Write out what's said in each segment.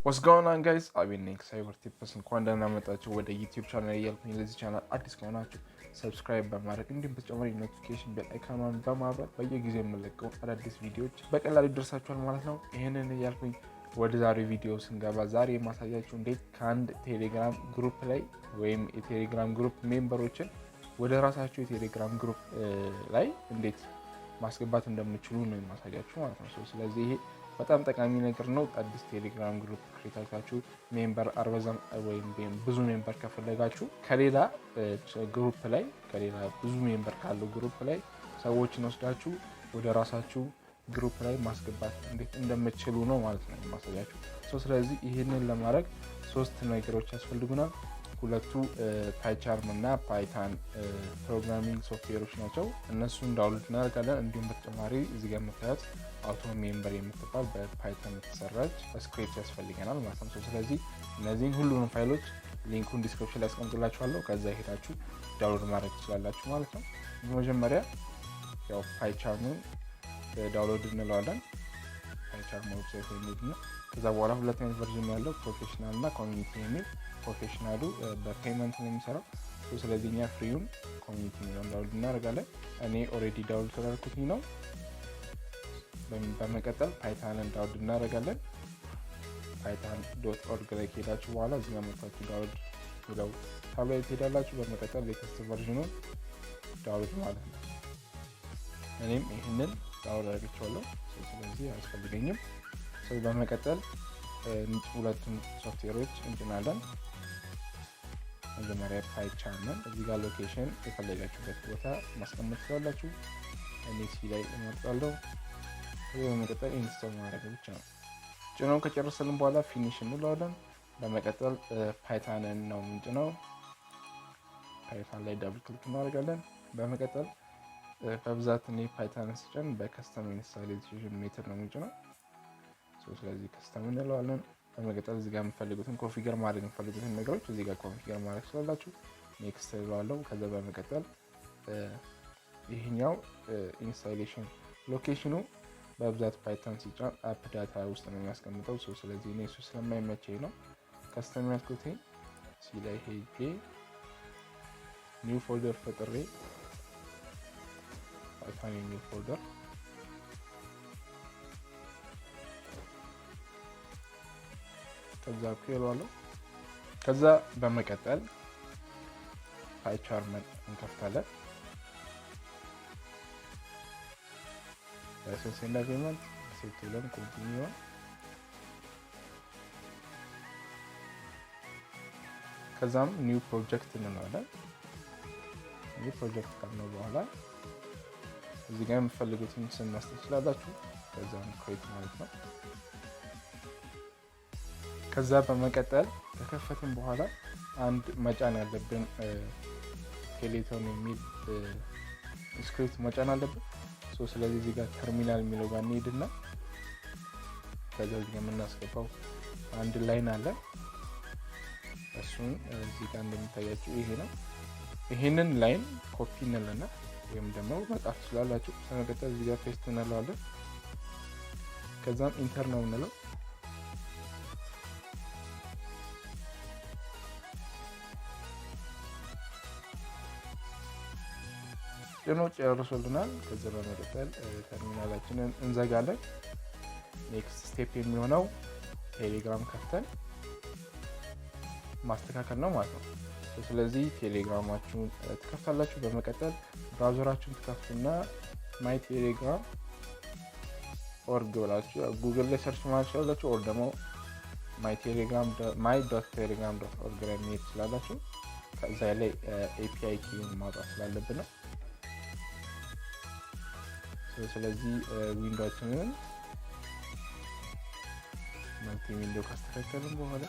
What's going on guys? I've been cyber tips እንኳን ደህና መጣችሁ ወደ YouTube ቻናል ያልኩኝ። ለዚህ ቻናል አዲስ ከሆናችሁ ሰብስክራይብ በማድረግ እንዲሁም በተጨማሪ ኖቲፊኬሽን ቤል አይካኑን በማብራት በየጊዜው የምለቀው አዳዲስ ቪዲዮዎች በቀላሉ ይደርሳችኋል ማለት ነው። ይሄንን ያልኩኝ ወደ ዛሬው ቪዲዮ ስንገባ ዛሬ የማሳያችሁ እንዴት ከአንድ ቴሌግራም ግሩፕ ላይ ወይም የቴሌግራም ግሩፕ ሜምበሮችን ወደ ራሳችሁ የቴሌግራም ግሩፕ ላይ እንዴት ማስገባት እንደምትችሉ ነው የማሳያችሁ ማለት ነው። ስለዚህ ይሄ በጣም ጠቃሚ ነገር ነው። አዲስ ቴሌግራም ግሩፕ ክሬት አድርጋችሁ ሜምበር አርበዛም ወይም ብዙ ሜምበር ከፈለጋችሁ ከሌላ ግሩፕ ላይ ከሌላ ብዙ ሜምበር ካለው ግሩፕ ላይ ሰዎችን ወስዳችሁ ወደ ራሳችሁ ግሩፕ ላይ ማስገባት እንዴት እንደምትችሉ ነው ማለት ነው የማሳያችሁ። ስለዚህ ይሄንን ለማድረግ ሶስት ነገሮች ያስፈልጉናል። ሁለቱ ፓይቻርም እና ፓይታን ፕሮግራሚንግ ሶፍትዌሮች ናቸው። እነሱን ዳውንሎድ እናደርጋለን። እንዲሁም በተጨማሪ እዚህ ጋር የምታዩት አውቶ ሜምበር የምትባል በፓይተን የተሰራች ስክሪፕት ያስፈልገናል ማለት ነው። ስለዚህ እነዚህን ሁሉንም ፋይሎች ሊንኩን ዲስክሪፕሽን ላይ አስቀምጥላችኋለሁ። ከዛ ሄዳችሁ ዳውንሎድ ማድረግ ትችላላችሁ ማለት ነው። በመጀመሪያ ያው ፓይቻርሙን ዳውንሎድ እንለዋለን። ፓይቻርም ዌብሳይት የሚል ነው። ከዛ በኋላ ሁለተኛ ቨርዥን ያለው ፕሮፌሽናል እና ኮሚኒቲ የሚል ፕሮፌሽናሉ በፔመንት ነው የሚሰራው። ስለዚህ እኛ ፍሪውን ኮሚኒቲ የሚለውን ዳውንሎድ እናደርጋለን። እኔ ኦልሬዲ ዳውንሎድ ስላደረኩኝ ነው። በመቀጠል ፓይታንን ዳውንሎድ እናደርጋለን። python.org ላይ ከሄዳችሁ በኋላ እዚህ ጋር መጥታችሁ ዳውንሎድ ብለው ታብሌት ትሄዳላችሁ። በመቀጠል ሌተስት ቨርዥኑን ዳውንሎድ ማለት ነው። እኔም ይህንን ዳውንሎድ አድርጌዋለሁ። ስለዚህ አያስፈልገኝም። በመቀጠል ሁለቱን ሶፍትዌሮች እንጭናለን። መጀመሪያ ፓይቻርምን እዚህ ጋር ሎኬሽን የፈለጋችሁበት ቦታ ማስቀመጥ ትችላላችሁ። እኔ ሲ ላይ እመርጣለሁ። በመቀጠል ኢንስቶል ማድረግ ብቻ ነው። ጭነው ከጨረሰልን በኋላ ፊኒሽ እንለዋለን። በመቀጠል ፓይታንን ነው የምንጭነው። ፓይታን ላይ ዳብል ክሊክ እናደርጋለን። በመቀጠል በብዛት እኔ ፓይታንን ስጭን በከስተም ኢንስታሌሽን ሜተድ ነው የምንጭነው። ስለዚህ ከስተም እንለዋለን። በመቀጠል እዚህ ጋር የምፈልጉትን ኮንፊገር ማድረግ የምፈልጉትን ነገሮች እዚህ ጋር ኮንፊገር ማድረግ ስላላችሁ ኔክስት እለዋለሁ። ከዛ በመቀጠል ይሄኛው ኢንስታሌሽን ሎኬሽኑ በብዛት ፓይተን ሲጫን አፕ ዳታ ውስጥ ነው የሚያስቀምጠው። ስለዚህ እኔ እሱ ስለማይመቸኝ ነው ከስተም ያልኩት። ሲ ላይ ሄጄ ኒው ፎልደር ፈጥሬ ፓይተን የሚል ፎልደር ከዛ እለዋለሁ። ከዛ በመቀጠል ፓይቻርምን እንከፍታለን። ላይሰንስ ኤንድ አግሪመንት ሴት ብለን ኮንቲኒው። ከዛም ኒው ፕሮጀክት እንለዋለን። ኒው ፕሮጀክት ካልነው በኋላ እዚህ ጋር የምትፈልጉትን ስም መስጠት ትችላላችሁ። ከዛም ክሬት ማለት ነው። ከዛ በመቀጠል ከከፈትን በኋላ አንድ መጫን ያለብን ስኬሌቶን የሚል ስክሪፕት መጫን አለብን። ስለዚህ እዚህ ጋር ተርሚናል የሚለው ጋር እንሄድና ከዛ እዚህ ጋር የምናስገባው አንድ ላይን አለ። እሱን እዚህ ጋር እንደሚታያችሁ ይሄ ነው። ይሄንን ላይን ኮፒ እንለና ወይም ደግሞ መጻፍ ትችላላችሁ። በመቀጠል እዚህ ጋር ፔስት እንለዋለን። ከዛም ኢንተር ነው እንለው። ጭኖ ጨርሶልናል። ከዛ በመቀጠል ተርሚናላችንን እንዘጋለን። ኔክስት ስቴፕ የሚሆነው ቴሌግራም ከፍተን ማስተካከል ነው ማለት ነው። ስለዚህ ቴሌግራማችሁን ትከፍታላችሁ። በመቀጠል ብራውዘራችሁን ትከፍቱና ማይ ቴሌግራም ኦርግ ብላችሁ ጉግል ላይ ሰርች ማለት ትችላላችሁ። ኦር ደግሞ my.telegram.org ላይ መሄድ ትችላላችሁ። ከዛ ላይ API ኪውን ማውጣት ስላለብን ነው። ስለዚህ ዊንዶውችንን መልቲ ዊንዶው ካስተካከልን በኋላ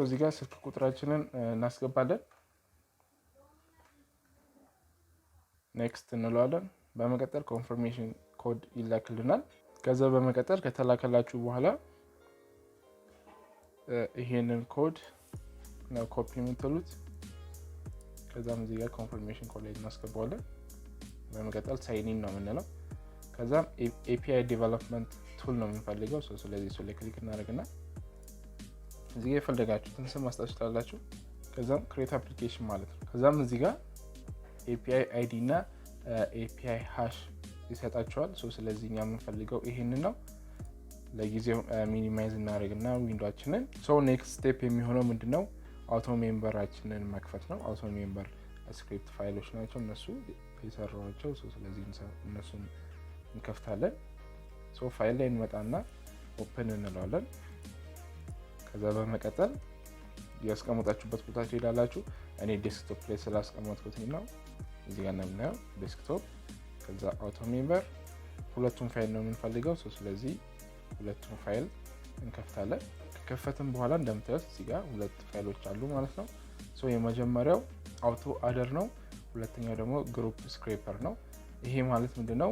እዚህ ጋር ስልክ ቁጥራችንን እናስገባለን። ኔክስት እንለዋለን። በመቀጠል ኮንፈርሜሽን ኮድ ይላክልናል። ከዛ በመቀጠል ከተላከላችሁ በኋላ ይሄንን ኮድ ነው ኮፒ የምትሉት። ከዛም እዚህ ጋር ኮንፈርሜሽን ኮድ ላይ እናስገባዋለን። በመቀጠል ሳይን ኢን ነው የምንለው። ከዛም API ዴቨሎፕመንት ቱል ነው የምንፈልገው። ስለዚህ እሱ ላይ ክሊክ እናደርግና እዚህ ጋር የፈለጋችሁትን ስም ማስጣት ትችላላችሁ። ከዛም ክሬት አፕሊኬሽን ማለት ነው። ከዛም እዚህ ጋር API ID እና API ሃሽ ይሰጣችኋል። ስለዚህ እኛ የምንፈልገው ይሄንን ነው። ለጊዜው ሚኒማይዝ እናደርግና ዊንዶዋችንን ኔክስት ስቴፕ የሚሆነው ምንድነው አውቶ ሜምበራችንን መክፈት ነው። አውቶ ሜምበር ስክሪፕት ፋይሎች ናቸው እነሱ የሰራኋቸው። ስለዚህ እነሱን እንከፍታለን። ፋይል ላይ እንመጣና ኦፕን እንለዋለን። ከዛ በመቀጠል ያስቀመጣችሁበት ቦታ ትሄዳላችሁ። እኔ ዴስክቶፕ ላይ ስላስቀመጥኩት ነው እዚህ ጋር እንደምናየው ዴስክቶፕ። ከዛ አውቶ ሜምበር ሁለቱም ፋይል ነው የምንፈልገው። ስለዚህ ሁለቱም ፋይል እንከፍታለን። ከከፈትን በኋላ እንደምታዩት እዚህ ጋር ሁለት ፋይሎች አሉ ማለት ነው። የመጀመሪያው አውቶ አደር ነው። ሁለተኛው ደግሞ ግሩፕ ስክሬፐር ነው። ይሄ ማለት ምንድነው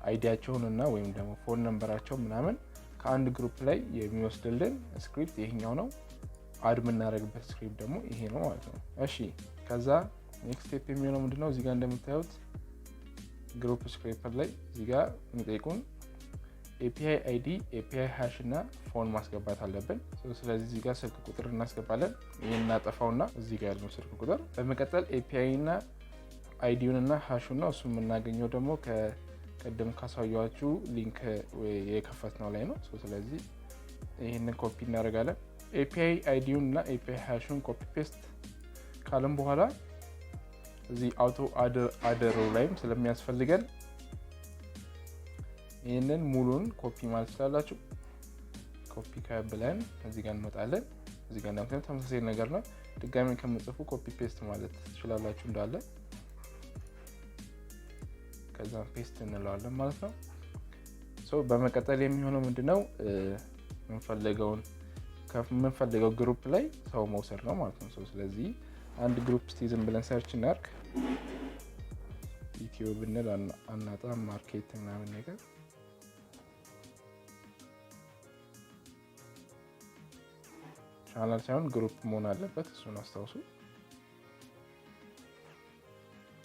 አይዲያቸውን እና ወይም ደግሞ ፎን ነምበራቸው ምናምን ከአንድ ግሩፕ ላይ የሚወስድልን ስክሪፕት ይሄኛው ነው። አድ የምናደርግበት ስክሪፕት ደግሞ ይሄ ነው ማለት ነው። እሺ ከዛ ኔክስት ስቴፕ የሚሆነው ምንድነው እዚህ ጋር እንደምታዩት ግሩፕ ስክሬፐር ላይ እዚህ ጋር የሚጠይቁን API ID API ሃሽ እና ፎን ማስገባት አለብን። ስለዚህ እዚህ ጋር ስልክ ቁጥር እናስገባለን። ይሄን እናጠፋውና እዚህ ጋር ያለው ስልክ ቁጥር በመቀጠል API እና አይዲውን እና ሃሹን ነው። እሱ የምናገኘው ደግሞ ከቀደም ካሳየኋችሁ ሊንክ የከፈትነው ላይ ነው። ስለዚህ ይሄንን ኮፒ እናደርጋለን። API አይዲውን እና API ሃሹን ኮፒ ፔስት ካለም በኋላ እዚህ አውቶ አደሩ ላይም ስለሚያስፈልገን ይሄንን ሙሉን ኮፒ ማለት ትችላላችሁ። ኮፒ ብለን እዚህ ጋር እንመጣለን። እዚህ ጋር እንደምታዩት ተመሳሳይ ነገር ነው። ድጋሚ ከምጽፉ ኮፒ ፔስት ማለት ትችላላችሁ እንዳለ። ከዛ ፔስት እንለዋለን ማለት ነው። በመቀጠል የሚሆነው ምንድነው የምንፈልገው ግሩፕ ላይ ሰው መውሰድ ነው ማለት ነው። ስለዚህ አንድ ግሩፕ ዝም ብለን ሰርች እናድርግ። ኢትዮ ብንል አናጣም ማርኬት ምናምን ነገር። ቻናል ሳይሆን ግሩፕ መሆን አለበት፣ እሱን አስታውሱ።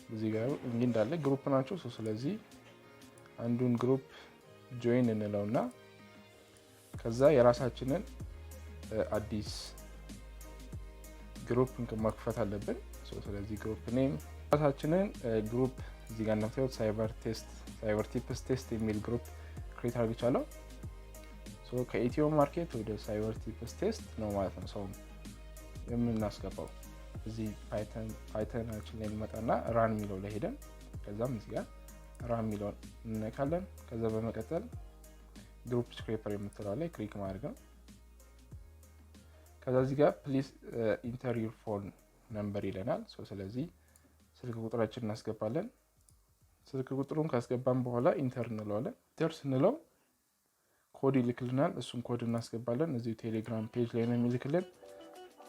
እዚህ ጋር እንግዲህ እንዳለ ግሩፕ ናቸው። ስለዚህ አንዱን ግሩፕ ጆይን እንለውና ከዛ የራሳችንን አዲስ ግሩፕ መክፈት አለብን። ስለዚህ ግሩፕ ኔም ራሳችንን ግሩፕ እዚህ ጋር እንደምታዩት ሳይበር ቲፕስ ቴስት የሚል ግሩፕ ክሬት አድርጌቻለሁ። ከኢትዮ ማርኬት ወደ ሳይበር ቲፕስ ቴስት ነው ማለት ነው ሰው የምናስገባው። እዚህ ፓይተናችን ላይ እንመጣና ራን የሚለው ላይ ሄደን ከዛም እዚህ ጋር ራን የሚለውን እንነካለን። ከዛ በመቀጠል ግሩፕ ስክሬፐር የምትለው ላይ ክሊክ ማድረግ ነው። ከዛ እዚህ ጋር ፕሊዝ ኢንተር ዩር ፎን ነምበር ይለናል። ስለዚህ ስልክ ቁጥራችንን እናስገባለን። ስልክ ቁጥሩን ካስገባን በኋላ ኢንተር እንለዋለን። ኢንተር ስንለው ኮድ ይልክልናል። እሱን ኮድ እናስገባለን። እዚሁ ቴሌግራም ፔጅ ላይ ነው የሚልክልን።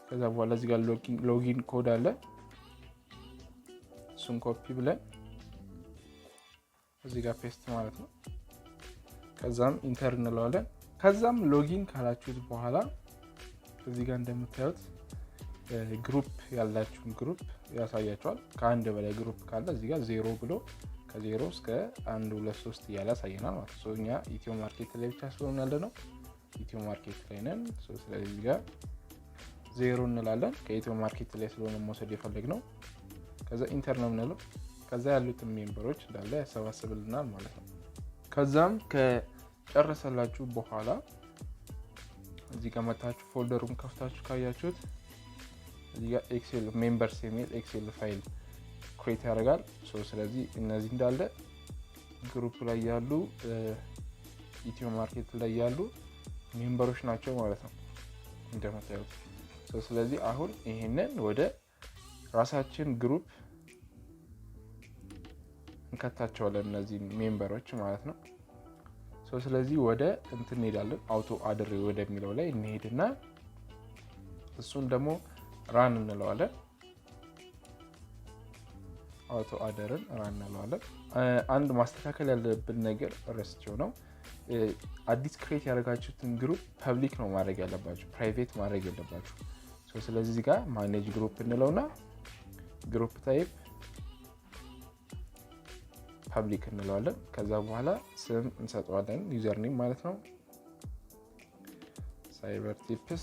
ከዛ በኋላ እዚህ ጋር ሎጊን ኮድ አለ። እሱን ኮፒ ብለን እዚህ ጋር ፔስት ማለት ነው። ከዛም ኢንተር እንለዋለን። ከዛም ሎጊን ካላችሁት በኋላ እዚህ ጋር እንደምታዩት ግሩፕ ያላችሁን ግሩፕ ያሳያችኋል። ከአንድ በላይ ግሩፕ ካለ እዚህ ጋር 0 ብሎ ከ0 እስከ 1 2 3 እያለ ያሳየናል ማለት ነው። እኛ ኢትዮ ማርኬት ላይ ብቻ ስለሆነ ያለ ነው ኢትዮ ማርኬት ላይ ነን። ስለዚህ እዚህ ጋር 0 እንላለን። ከኢትዮ ማርኬት ላይ ስለሆነ መውሰድ የፈለግነው ከዛ ኢንተር ነው የምንለው። ከዛ ያሉትን ሜምበሮች እንዳለ ያሰባስብልናል ማለት ነው። ከዛም ከጨረሰላችሁ በኋላ እዚህ ጋር መታችሁ ፎልደሩን ከፍታችሁ ካያችሁት እዚህ ጋር ኤክሴል ሜምበርስ የሚል ኤክሴል ፋይል ክሬት ያደርጋል። ስለዚህ እነዚህ እንዳለ ግሩፕ ላይ ያሉ ኢትዮ ማርኬት ላይ ያሉ ሜምበሮች ናቸው ማለት ነው እንደምታዩት። ስለዚህ አሁን ይሄንን ወደ ራሳችን ግሩፕ እንከታቸዋለን እነዚህ ሜምበሮች ማለት ነው። ስለዚህ ወደ እንትን እንሄዳለን። አውቶ አደር ወደሚለው ላይ እንሄድና እሱን ደግሞ ራን እንለዋለን። አውቶ አደርን ራን እንለዋለን። አንድ ማስተካከል ያለብን ነገር ረስቼው ነው። አዲስ ክሬት ያደረጋችሁትን ግሩፕ ፐብሊክ ነው ማድረግ ያለባችሁ፣ ፕራይቬት ማድረግ የለባችሁ። ስለዚህ እዚህ ጋር ማኔጅ ግሩፕ እንለውና ግሩፕ ታይፕ ፐብሊክ እንለዋለን። ከዛ በኋላ ስም እንሰጠዋለን፣ ዩዘር ኔም ማለት ነው። ሳይበር ቲፕስ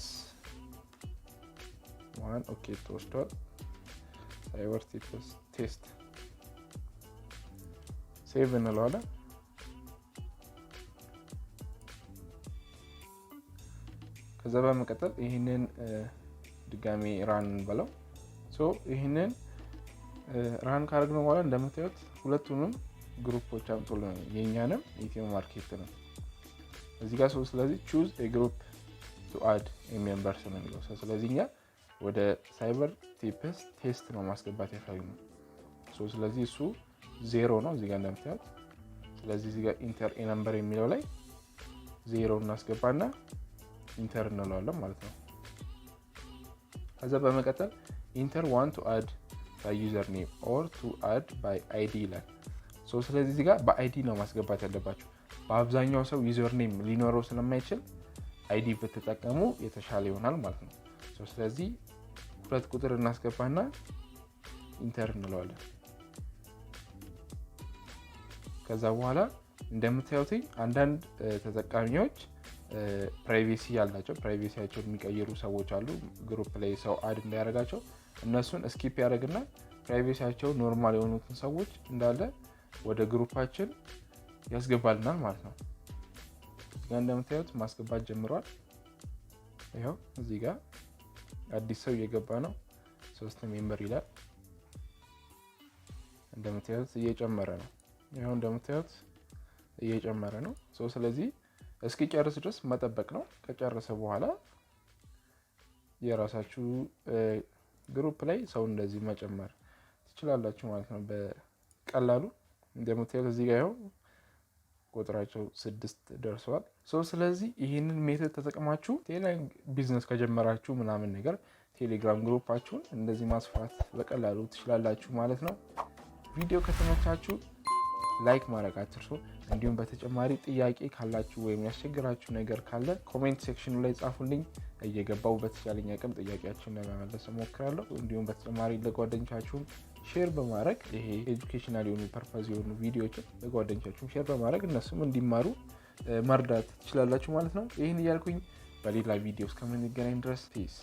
1 ኦኬ ተወስዷል። ሳይበር ቲፕስ ቴስት ሴቭ እንለዋለን። ከዛ በመቀጠል ይሄንን ድጋሚ ራን እንበለው። ይሄንን ራን ካደረግነው በኋላ እንደምታዩት ሁለቱንም ግሩፖች አምጥቶልናል፣ የኛንም ኢትዮ ማርኬት ነው እዚህ ጋር። ስለዚህ ቹዝ ኤ ግሩፕ ቱ አድ ኤ ሜምበርስ ነው የሚለው። ስለዚህ እኛ ወደ ሳይበር ቲፕስ ቴስት ነው ማስገባት ያፈለግነው። ስለዚህ እሱ 0 ነው እዚህ ጋር እንደምታዩት። ስለዚህ እዚህ ጋር ኢንተር ኤ ነምበር የሚለው ላይ 0 እናስገባና ኢንተር እንለዋለን ማለት ነው። ከዛ በመቀጠል ኢንተር ዋን ቱ አድ ባይ ዩዘር ኔም ኦር ቱ አድ ባይ አይዲ ይላል። ስለዚህ እዚህ ጋር በአይዲ ነው ማስገባት ያለባችሁ። በአብዛኛው ሰው ዩዘር ኔም ሊኖረው ስለማይችል አይዲ ብትጠቀሙ የተሻለ ይሆናል ማለት ነው። ስለዚህ 2 ቁጥር እናስገባና ኢንተር እንለዋለን። ከዛ በኋላ እንደምታዩት አንዳንድ ተጠቃሚዎች ፕራይቬሲ ያላቸው ፕራይቬሲያቸውን የሚቀይሩ ሰዎች አሉ። ግሩፕ ላይ ሰው አድ እንዳያደርጋቸው እነሱን ስኪፕ ያደርግና ፕራይቬሲያቸው ኖርማል የሆኑትን ሰዎች እንዳለ ወደ ግሩፓችን ያስገባልናል ማለት ነው። እዚህ ጋር እንደምታዩት ማስገባት ጀምሯል። ይኸው እዚህ ጋር አዲስ ሰው እየገባ ነው። 3 ሜምበር ይላል። እንደምታዩት እየጨመረ ነው። ይኸው እንደምታዩት እየጨመረ ነው። ስለዚህ እስኪጨርስ ድረስ መጠበቅ ነው። ከጨረሰ በኋላ የራሳችሁ ግሩፕ ላይ ሰው እንደዚህ መጨመር ትችላላችሁ ማለት ነው በቀላሉ። እንደምታዩት እዚህ ጋር ይኸው ቁጥራቸው 6 ደርሰዋል። ስለዚህ ይህንን ሜተድ ተጠቅማችሁ ቴሌግራም ቢዝነስ ከጀመራችሁ ምናምን ነገር ቴሌግራም ግሩፓችሁን እንደዚህ ማስፋት በቀላሉ ትችላላችሁ ማለት ነው። ቪዲዮ ከተመቻችሁ ላይክ ማድረግ አትርሱ። እንዲሁም በተጨማሪ ጥያቄ ካላችሁ ወይም ያስቸግራችሁ ነገር ካለ ኮሜንት ሴክሽኑ ላይ ጻፉልኝ። እየገባው በተቻለኝ አቅም ጥያቄያችሁን ለመመለስ እሞክራለሁ። እንዲሁም በተጨማሪ ለጓደኞቻችሁም ሼር በማድረግ ይሄ ኤጁኬሽናል የሆኑ ፐርፐዝ የሆኑ ቪዲዮዎችን ለጓደኞቻችሁም ሼር በማድረግ እነሱም እንዲማሩ መርዳት ትችላላችሁ ማለት ነው። ይህን እያልኩኝ በሌላ ቪዲዮ እስከምንገናኝ ድረስ ፒስ።